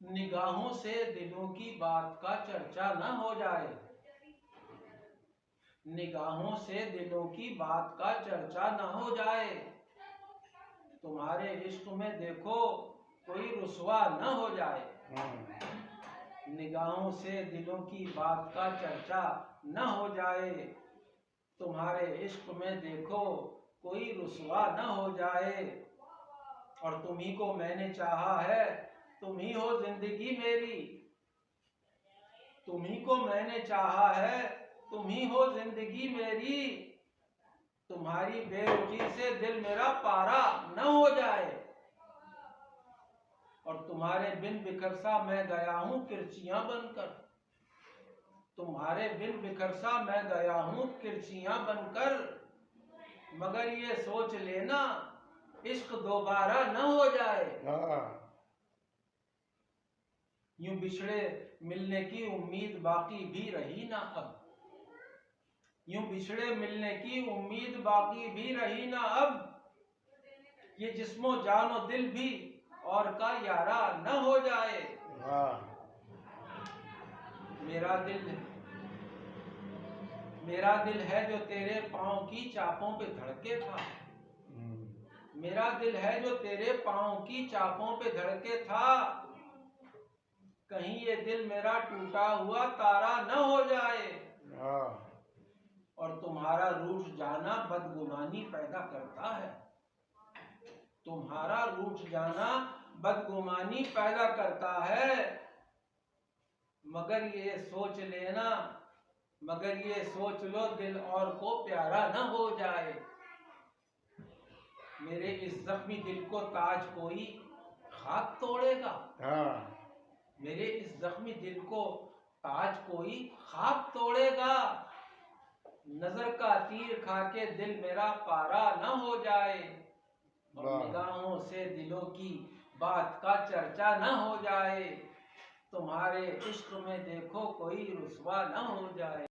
निगाहों से दिलों की बात का चर्चा न हो जाए, निगाहों से दिलों की बात का चर्चा न हो जाए। तुम्हारे इश्क में देखो कोई रुसवा न हो जाए, निगाहों से दिलों की बात का चर्चा न हो जाए। तुम्हारे इश्क में देखो कोई रुसवा न हो जाए। और तुम्ही को मैंने चाहा है, तुम ही हो जिंदगी मेरी। तुम्ही को मैंने चाहा है, तुम ही हो जिंदगी मेरी। तुम्हारी बेरुखी से दिल मेरा पारा न हो जाए। और तुम्हारे बिन बिखर सा मैं गया हूँ किरचियां बनकर, तुम्हारे बिन बिखर सा मैं गया हूँ किरचियां बनकर। मगर ये सोच लेना इश्क दोबारा न हो जाए। यूं बिछड़े मिलने की उम्मीद बाकी भी रही ना अब, यूं बिछड़े मिलने की उम्मीद बाकी भी रही ना अब। ये जिस्मो जानो दिल भी और का यारा न हो जाए। मेरा दिल है जो तेरे पाँव की चापों पे धड़के था, मेरा दिल है जो तेरे पाँव की चापों पे धड़के था। कहीं ये दिल मेरा टूटा हुआ तारा न हो जाए। और तुम्हारा रूठ जाना बदगुमानी पैदा करता है, तुम्हारा रूठ जाना बदगुमानी पैदा करता है। मगर ये सोच लेना, मगर ये सोच लो दिल और को प्यारा न हो जाए। मेरे इस जख्मी दिल को ताज कोई खाक तोड़ेगा, मेरे इस जख्मी दिल को ताज कोई खाक तोड़ेगा। नजर का तीर खा के दिल मेरा पारा न हो जाए। और निगाहों से दिलों की बात का चर्चा न हो जाए। तुम्हारे इश्क में देखो कोई रुसवा न हो जाए।